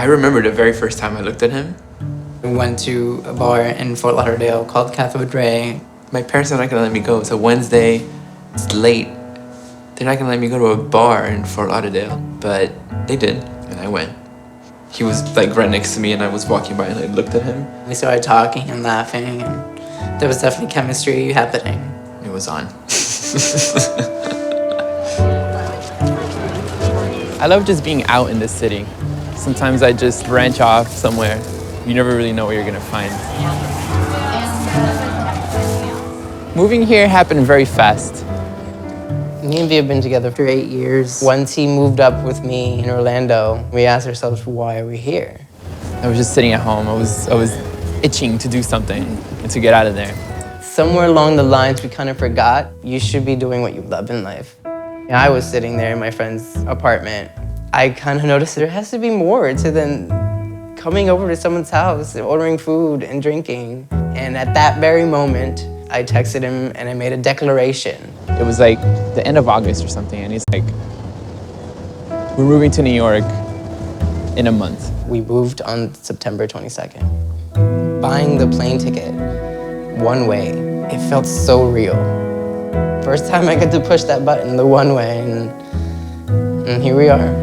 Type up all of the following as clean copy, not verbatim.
I remember the very first time I looked at him. We went to a bar in Fort Lauderdale called Cafe Dre. My parents are not gonna let me go. It's a Wednesday, it's late. They're not gonna let me go to a bar in Fort Lauderdale, but they did, and I went. He was like right next to me and I was walking by and I looked at him. We started talking and laughing, and there was definitely chemistry happening. It was on. I love just being out in the city. Sometimes I just branch off somewhere. You never really know what you're gonna find. Moving here happened very fast. Me and V have been together for 8 years. Once he moved up with me in Orlando, we asked ourselves, why are we here? I was just sitting at home. I was itching to do something and to get out of there. Somewhere along the lines, we kind of forgot you should be doing what you love in life. I was sitting there in my friend's apartment. I kind of noticed there has to be more to than coming over to someone's house, ordering food and drinking. And at that very moment, I texted him and I made a declaration. It was like the end of August or something, and he's like, we're moving to New York in a month. We moved on September 22nd. Buying the plane ticket one way, it felt so real. First time I got to push that button, the one way, and here we are.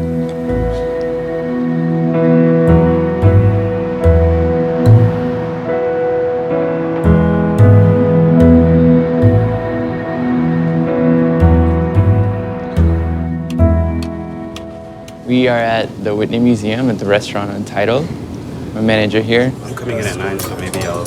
We are at the Whitney Museum at the restaurant Untitled. My manager here. I'm coming in at 9, so maybe I'll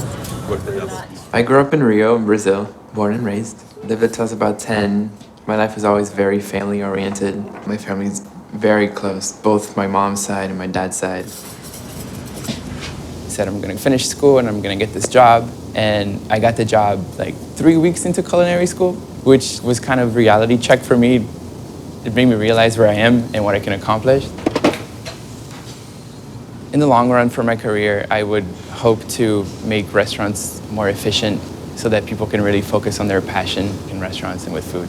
work the double. I grew up in Rio, Brazil, born and raised. Lived until I was about 10. My life was always very family oriented. My family's very close, both my mom's side and my dad's side. He said, I'm gonna finish school and I'm gonna get this job. And I got the job like 3 weeks into culinary school, which was kind of a reality check for me. It made me realize where I am and what I can accomplish. In the long run for my career, I would hope to make restaurants more efficient so that people can really focus on their passion in restaurants and with food.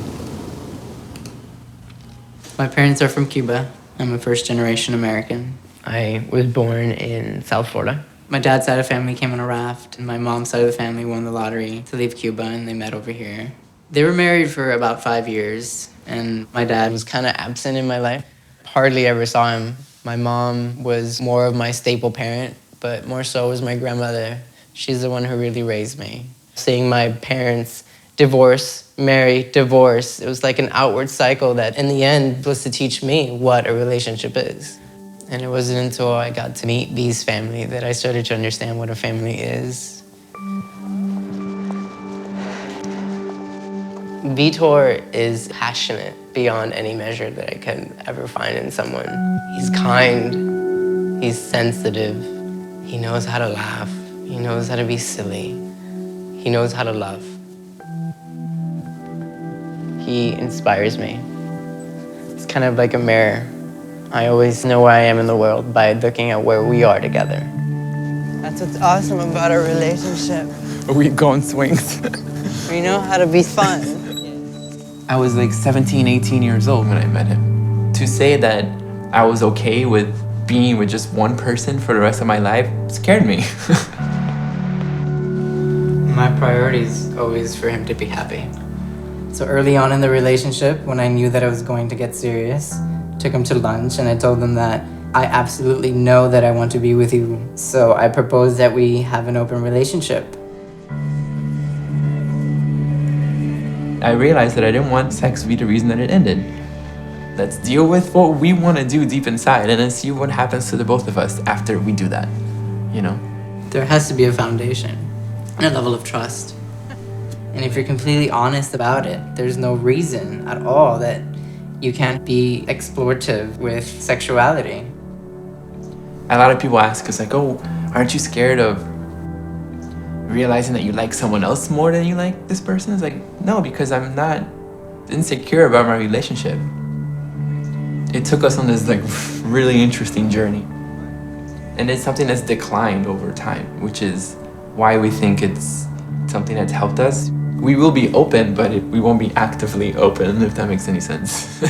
My parents are from Cuba. I'm a first-generation American. I was born in South Florida. My dad's side of the family came on a raft, and my mom's side of the family won the lottery to leave Cuba, and they met over here. They were married for about 5 years, and my dad was kind of absent in my life. Hardly ever saw him. My mom was more of my staple parent, but more so was my grandmother. She's the one who really raised me. Seeing my parents divorce, marry, divorce, it was like an outward cycle that in the end was to teach me what a relationship is. And it wasn't until I got to meet V's family that I started to understand what a family is. Vitor is passionate beyond any measure that I could ever find in someone. He's kind, he's sensitive, he knows how to laugh, he knows how to be silly, he knows how to love. He inspires me. It's kind of like a mirror. I always know where I am in the world by looking at where we are together. That's what's awesome about our relationship. We go on swings. We know how to be fun. I was like 17, 18 years old when I met him. To say that I was okay with being with just one person for the rest of my life scared me. My priority is always for him to be happy. So early on in the relationship, when I knew that I was going to get serious, took him to lunch and I told him that I absolutely know that I want to be with you. So I proposed that we have an open relationship. I realized that I didn't want sex to be the reason that it ended. Let's deal with what we want to do deep inside and then see what happens to the both of us after we do that, you know? There has to be a foundation and a level of trust. And if you're completely honest about it, there's no reason at all that you can't be explorative with sexuality. A lot of people ask us like, oh, aren't you scared of realizing that you like someone else more than you like this person? It's like, no, because I'm not insecure about my relationship. It took us on this like really interesting journey. And it's something that's declined over time, which is why we think it's something that's helped us. We will be open, but we won't be actively open, if that makes any sense.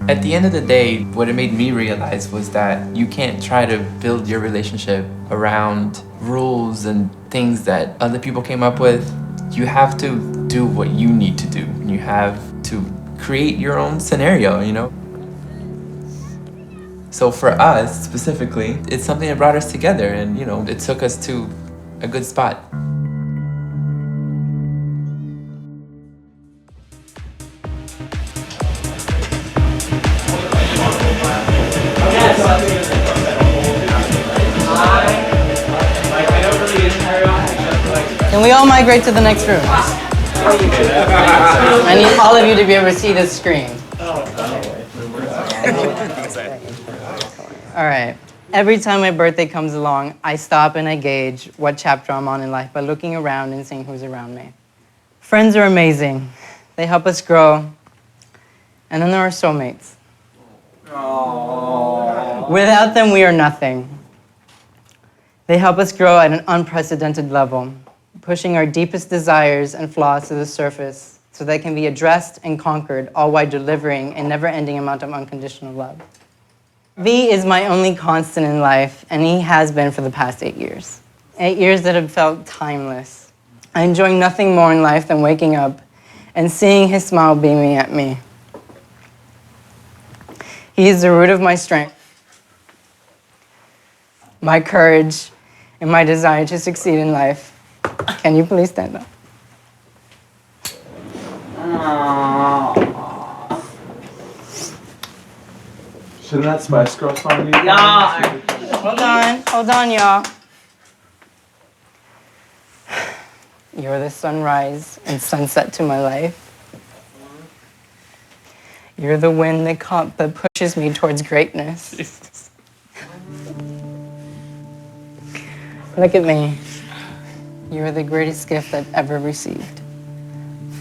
At the end of the day, what it made me realize was that you can't try to build your relationship around rules and things that other people came up with. You have to do what you need to do. You have to create your own scenario, you know? So for us specifically, it's something that brought us together, and you know, it took us to a good spot. Can we all migrate to the next room? I need all of you to be able to see this screen. All right. Every time my birthday comes along, I stop and I gauge what chapter I'm on in life by looking around and seeing who's around me. Friends are amazing. They help us grow. And then there are soulmates. Aww. Without them, we are nothing. They help us grow at an unprecedented level, pushing our deepest desires and flaws to the surface so they can be addressed and conquered, all while delivering a never-ending amount of unconditional love. V is my only constant in life, and he has been for the past 8 years. 8 years that have felt timeless. I enjoy nothing more in life than waking up and seeing his smile beaming at me. He is the root of my strength, my courage, and my desire to succeed in life. Can you please stand up? Shouldn't that Spice Girl song be? Yeah. Hold on, y'all. You're the sunrise and sunset to my life. You're the wind that pushes me towards greatness. Look at me. You are the greatest gift I've ever received.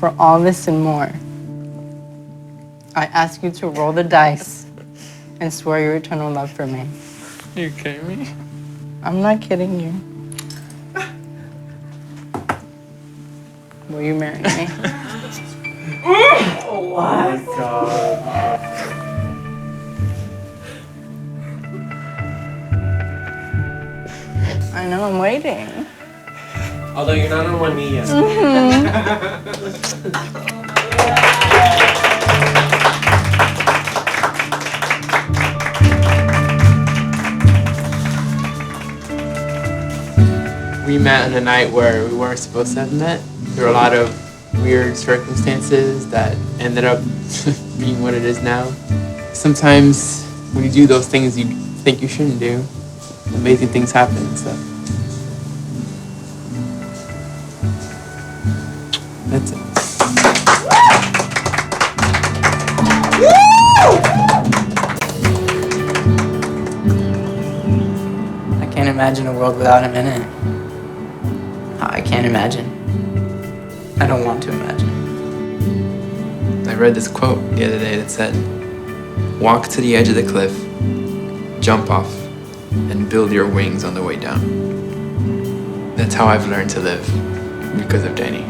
For all this and more, I ask you to roll the dice and swear your eternal love for me. You kidding me? I'm not kidding you. Will you marry me? Oh my God. I know, I'm waiting. Although you're not on one knee yet. We met on a night where we weren't supposed to have met. There were a lot of weird circumstances that ended up being what it is now. Sometimes when you do those things you think you shouldn't do, amazing things happen, so. That's it. I can't imagine a world without him in it. I can't imagine. I don't want to imagine. I read this quote the other day that said, "Walk to the edge of the cliff, jump off, and build your wings on the way down." That's how I've learned to live because of Danny.